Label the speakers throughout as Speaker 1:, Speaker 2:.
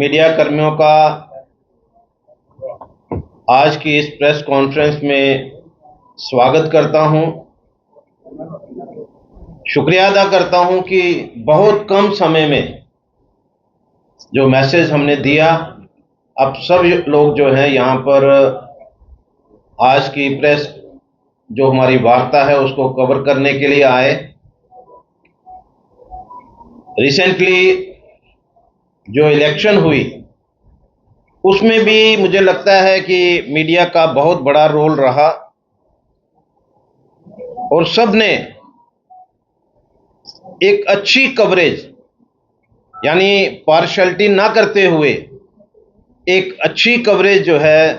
Speaker 1: Media कर्मियों का आज की इस प्रेस कॉन्फ्रेंस में स्वागत करता हूं। शुक्रिया अदा करता हूं कि बहुत कम समय में जो मैसेज हमने दिया, अब सब लोग जो हैं यहाँ पर आज की प्रेस जो हमारी वार्ता है उसको कवर करने के लिए आए। रिसेंटली जो इलेक्शन हुई उसमें भी मुझे लगता है कि मीडिया का बहुत बड़ा रोल रहा और सब ने एक अच्छी कवरेज यानी पार्शलिटी ना करते हुए एक अच्छी कवरेज जो है,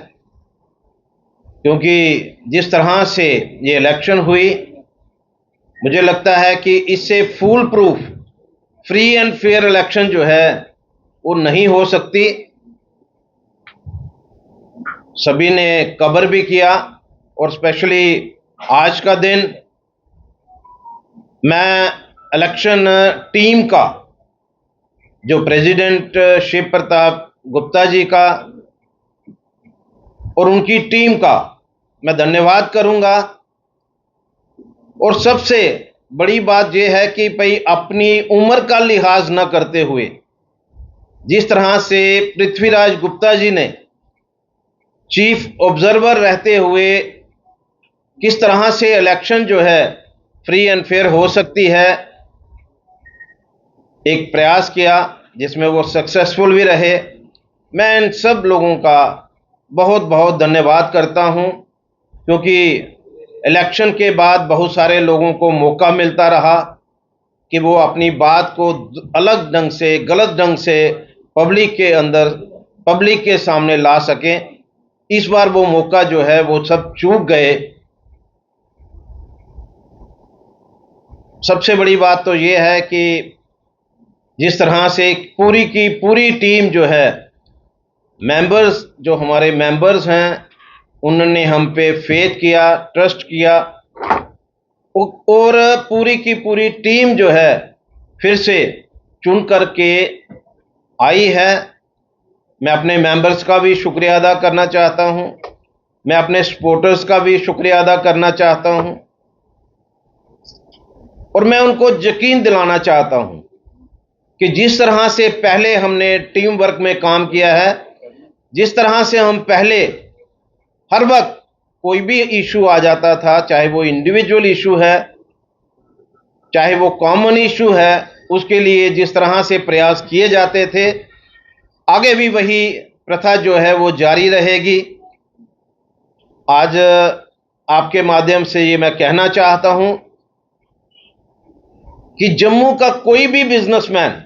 Speaker 1: क्योंकि जिस तरह से ये इलेक्शन हुई मुझे लगता है कि इससे full proof free and fair election जो है वो नहीं हो सकती। सभी ने कवर भी किया और स्पेशली आज का दिन मैं इलेक्शन टीम का, जो प्रेसिडेंट शिव प्रताप गुप्ता जी का और उनकी टीम का मैं धन्यवाद करूंगा। और सबसे बड़ी बात यह है कि भाई अपनी उम्र का लिहाज न करते हुए जिस तरह से पृथ्वीराज गुप्ता जी ने चीफ ऑब्जर्वर रहते हुए किस तरह से इलेक्शन जो है फ्री एंड फेयर हो सकती है, एक प्रयास किया जिसमें वो सक्सेसफुल भी रहे। मैं इन सब लोगों का बहुत बहुत धन्यवाद करता हूं, क्योंकि इलेक्शन के बाद बहुत सारे लोगों को मौका मिलता रहा कि वो अपनी बात को अलग ढंग से, गलत ढंग से पब्लिक के सामने ला सकें। इस बार वो मौका जो है वो सब चूक गए। सबसे बड़ी बात तो ये है कि जिस तरह से पूरी की पूरी टीम जो है, मेंबर्स जो हमारे मेंबर्स हैं, उन्होंने हम पे फेथ किया, ट्रस्ट किया और पूरी की पूरी टीम जो है फिर से चुन करके आई है। मैं अपने मेंबर्स का भी शुक्रिया अदा करना चाहता हूं, मैं अपने सपोर्टर्स का भी शुक्रिया अदा करना चाहता हूं और मैं उनको यकीन दिलाना चाहता हूं कि जिस तरह से पहले हमने टीम वर्क में काम किया है, जिस तरह से हम पहले हर वक्त कोई भी इशू आ जाता था, चाहे वो इंडिविजुअल इशू है चाहे वो कॉमन इशू है, उसके लिए जिस तरह से प्रयास किए जाते थे, आगे भी वही प्रथा जो है वो जारी रहेगी। आज आपके माध्यम से ये मैं कहना चाहता हूं कि जम्मू का कोई भी बिजनेसमैन,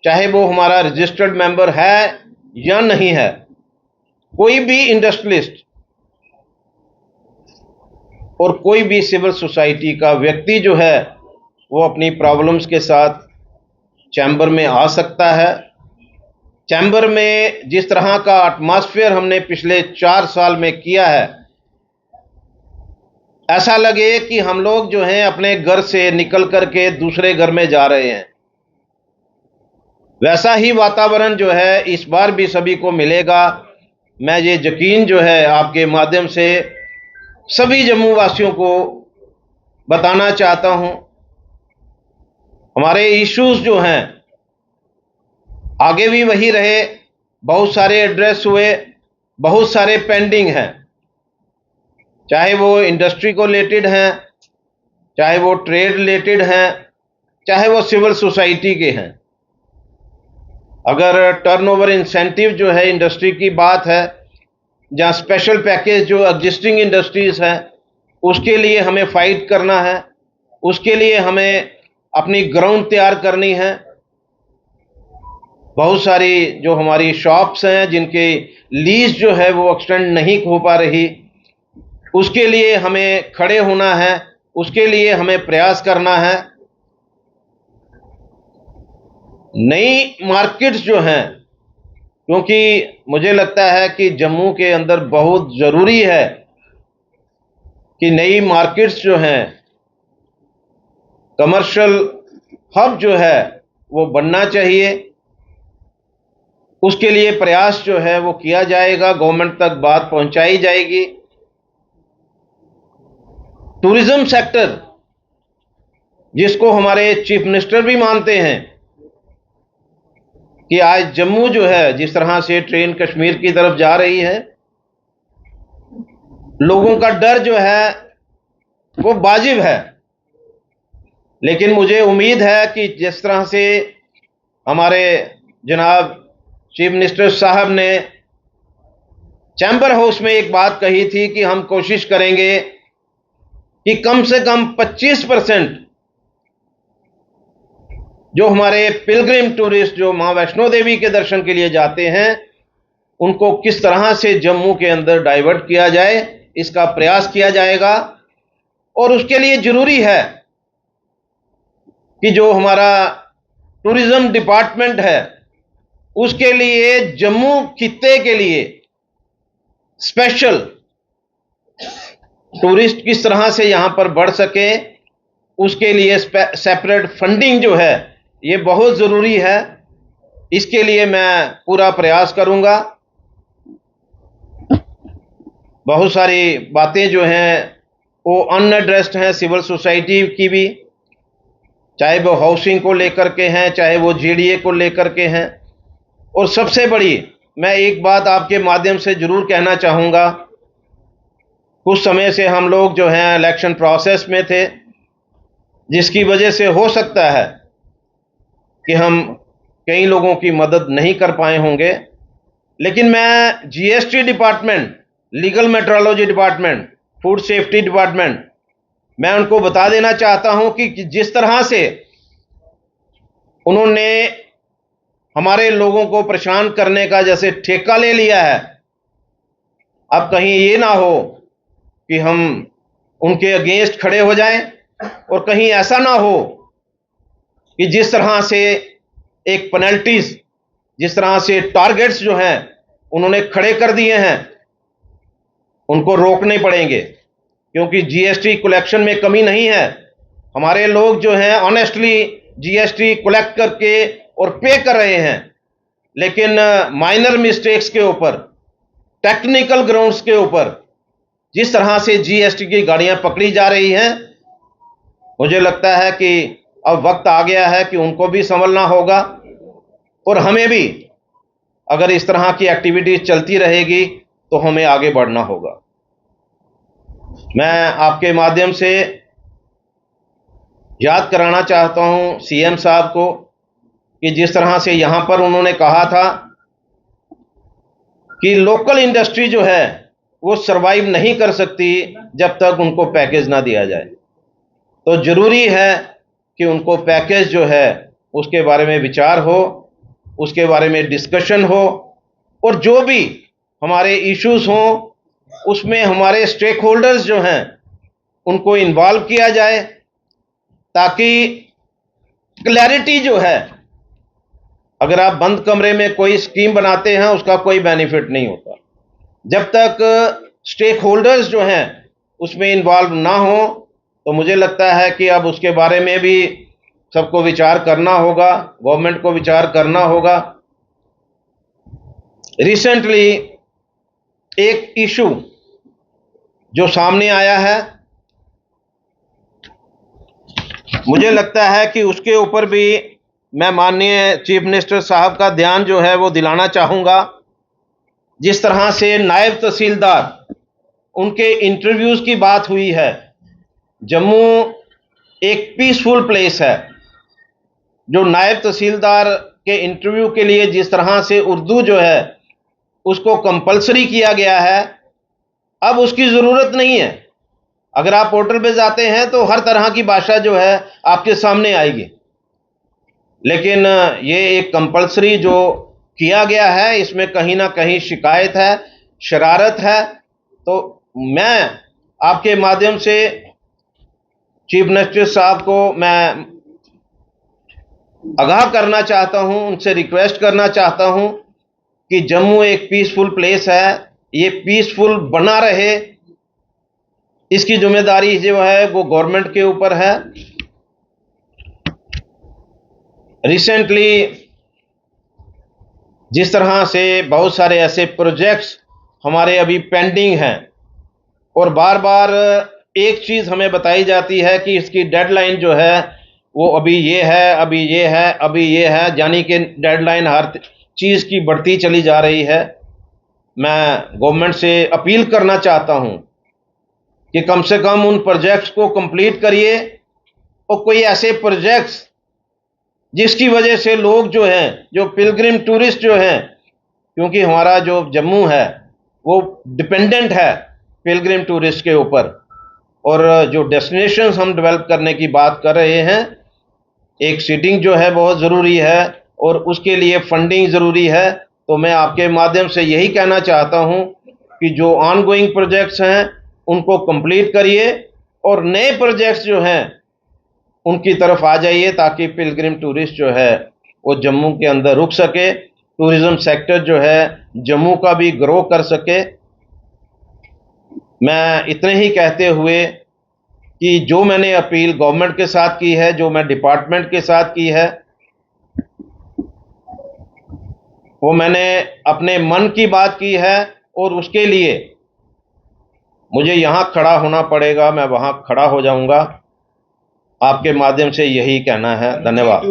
Speaker 1: चाहे वो हमारा रजिस्टर्ड मेंबर है या नहीं है, कोई भी इंडस्ट्रियलिस्ट और कोई भी सिविल सोसाइटी का व्यक्ति जो है वो अपनी प्रॉब्लम्स के साथ चैम्बर में आ सकता है। चैम्बर में जिस तरह का एटमॉस्फेयर हमने पिछले 4 साल में किया है, ऐसा लगे कि हम लोग जो हैं अपने घर से निकल करके दूसरे घर में जा रहे हैं, वैसा ही वातावरण जो है इस बार भी सभी को मिलेगा। मैं ये यकीन जो है आपके माध्यम से सभी जम्मू वासियों को बताना चाहता हूं। हमारे इश्यूज जो हैं आगे भी वही रहे। बहुत सारे एड्रेस हुए, बहुत सारे पेंडिंग हैं, चाहे वो इंडस्ट्री को रिलेटेड हैं, चाहे वो ट्रेड रिलेटेड हैं, चाहे वो सिविल सोसाइटी के हैं। अगर टर्नओवर इंसेंटिव जो है इंडस्ट्री की बात है, जहां स्पेशल पैकेज जो एग्जिस्टिंग इंडस्ट्रीज हैं उसके लिए हमें फाइट करना है, उसके लिए हमें अपनी ग्राउंड तैयार करनी है। बहुत सारी जो हमारी शॉप्स हैं जिनके लीज जो है वो एक्सटेंड नहीं हो पा रही, उसके लिए हमें खड़े होना है, उसके लिए हमें प्रयास करना है। नई मार्केट्स जो हैं, क्योंकि मुझे लगता है कि जम्मू के अंदर बहुत ज़रूरी है कि नई मार्केट्स जो हैं, कमर्शियल हब जो है वो बनना चाहिए। उसके लिए प्रयास जो है वो किया जाएगा, गवर्नमेंट तक बात पहुंचाई जाएगी। टूरिज्म सेक्टर, जिसको हमारे चीफ मिनिस्टर भी मानते हैं कि आज जम्मू जो है जिस तरह से ट्रेन कश्मीर की तरफ जा रही है, लोगों का डर जो है वो वाजिब है, लेकिन मुझे उम्मीद है कि जिस तरह से हमारे जनाब चीफ मिनिस्टर साहब ने चैम्बर हाउस में एक बात कही थी कि हम कोशिश करेंगे कि कम से कम 25% जो हमारे पिलग्रिम टूरिस्ट जो मां वैष्णो देवी के दर्शन के लिए जाते हैं, उनको किस तरह से जम्मू के अंदर डाइवर्ट किया जाए, इसका प्रयास किया जाएगा। और उसके लिए जरूरी है कि जो हमारा टूरिज्म डिपार्टमेंट है, उसके लिए जम्मू खित्ते के लिए स्पेशल टूरिस्ट किस तरह से यहां पर बढ़ सके, उसके लिए सेपरेट फंडिंग जो है ये बहुत जरूरी है। इसके लिए मैं पूरा प्रयास करूंगा। बहुत सारी बातें जो हैं वो अनएड्रेस्ड हैं सिविल सोसाइटी की भी, चाहे वो हाउसिंग को लेकर के हैं, चाहे वो जीडीए को लेकर के हैं। और सबसे बड़ी मैं एक बात आपके माध्यम से जरूर कहना चाहूँगा, कुछ समय से हम लोग जो हैं इलेक्शन प्रोसेस में थे, जिसकी वजह से हो सकता है कि हम कई लोगों की मदद नहीं कर पाए होंगे, लेकिन मैं GST department, legal metrology department, food safety department, मैं उनको बता देना चाहता हूं कि जिस तरह से उन्होंने हमारे लोगों को परेशान करने का जैसे ठेका ले लिया है, अब कहीं ये ना हो कि हम उनके अगेंस्ट खड़े हो जाएं, और कहीं ऐसा ना हो कि जिस तरह से एक पेनल्टीज, जिस तरह से टारगेट्स जो हैं उन्होंने खड़े कर दिए हैं, उनको रोकने पड़ेंगे। क्योंकि जीएसटी कलेक्शन में कमी नहीं है, हमारे लोग जो हैं ऑनेस्टली जीएसटी कलेक्ट करके और पे कर रहे हैं, लेकिन माइनर मिस्टेक्स के ऊपर, टेक्निकल ग्राउंड्स के ऊपर जिस तरह से जीएसटी की गाड़ियां पकड़ी जा रही हैं, मुझे लगता है कि अब वक्त आ गया है कि उनको भी संभलना होगा, और हमें भी अगर इस तरह की एक्टिविटीज चलती रहेगी तो हमें आगे बढ़ना होगा। मैं आपके माध्यम से याद कराना चाहता हूं सीएम साहब को कि जिस तरह से यहां पर उन्होंने कहा था कि लोकल इंडस्ट्री जो है वो सरवाइव नहीं कर सकती जब तक उनको पैकेज ना दिया जाए, तो जरूरी है कि उनको पैकेज जो है उसके बारे में विचार हो, उसके बारे में डिस्कशन हो, और जो भी हमारे इश्यूज हों उसमें हमारे स्टेक होल्डर्स जो हैं उनको इन्वॉल्व किया जाए, ताकि क्लैरिटी जो है, अगर आप बंद कमरे में कोई स्कीम बनाते हैं उसका कोई बेनिफिट नहीं होता। जब तक स्टेक होल्डर्स जो हैं उसमें इन्वॉल्व ना हो, तो मुझे लगता है कि अब उसके बारे में भी सबको विचार करना होगा, गवर्नमेंट को विचार करना होगा। रिसेंटली एक इशू जो सामने आया है, मुझे लगता है कि उसके ऊपर भी मैं माननीय चीफ मिनिस्टर साहब का ध्यान जो है वो दिलाना चाहूँगा। जिस तरह से नायब तहसीलदार, उनके इंटरव्यूज़ की बात हुई है, जम्मू एक पीसफुल प्लेस है। जो नायब तहसीलदार के इंटरव्यू के लिए जिस तरह से उर्दू जो है उसको कंपलसरी किया गया है, अब उसकी ज़रूरत नहीं है। अगर आप पोर्टल पे जाते हैं तो हर तरह की भाषा जो है आपके सामने आएगी, लेकिन ये एक कंपलसरी जो किया गया है, इसमें कहीं ना कहीं शिकायत है, शरारत है। तो मैं आपके माध्यम से चीफ मिनिस्टर साहब को मैं आगाह करना चाहता हूं, उनसे रिक्वेस्ट करना चाहता हूं कि जम्मू एक पीसफुल प्लेस है, ये पीसफुल बना रहे, इसकी जिम्मेदारी जो है वो गवर्नमेंट के ऊपर है। रिसेंटली जिस तरह से बहुत सारे ऐसे प्रोजेक्ट्स हमारे अभी पेंडिंग हैं और बार बार एक चीज़ हमें बताई जाती है कि इसकी डेडलाइन जो है वो अभी ये है, अभी ये है, अभी ये है, यानी कि डेडलाइन हर चीज़ की बढ़ती चली जा रही है। मैं गवर्नमेंट से अपील करना चाहता हूं कि कम से कम उन प्रोजेक्ट्स को कंप्लीट करिए और कोई ऐसे प्रोजेक्ट्स जिसकी वजह से लोग जो हैं, जो पिलग्रिम टूरिस्ट जो हैं, क्योंकि हमारा जो जम्मू है वो डिपेंडेंट है पिलग्रिम टूरिस्ट के ऊपर, और जो डेस्टिनेशंस हम डेवलप करने की बात कर रहे हैं, एक सीटिंग जो है बहुत ज़रूरी है और उसके लिए फंडिंग ज़रूरी है। तो मैं आपके माध्यम से यही कहना चाहता हूं कि जो ऑनगोइंग प्रोजेक्ट्स हैं उनको कंप्लीट करिए और नए प्रोजेक्ट्स जो हैं उनकी तरफ आ जाइए, ताकि पिलग्रिम टूरिस्ट जो है वो जम्मू के अंदर रुक सके, टूरिज़्म सेक्टर जो है जम्मू का भी ग्रो कर सके। मैं इतने ही कहते हुए कि जो मैंने अपील गवर्नमेंट के साथ की है, जो मैं डिपार्टमेंट के साथ की है, वो मैंने अपने मन की बात की है और उसके लिए मुझे यहाँ खड़ा होना पड़ेगा, मैं वहाँ खड़ा हो जाऊँगा। आपके माध्यम से यही कहना है। धन्यवाद।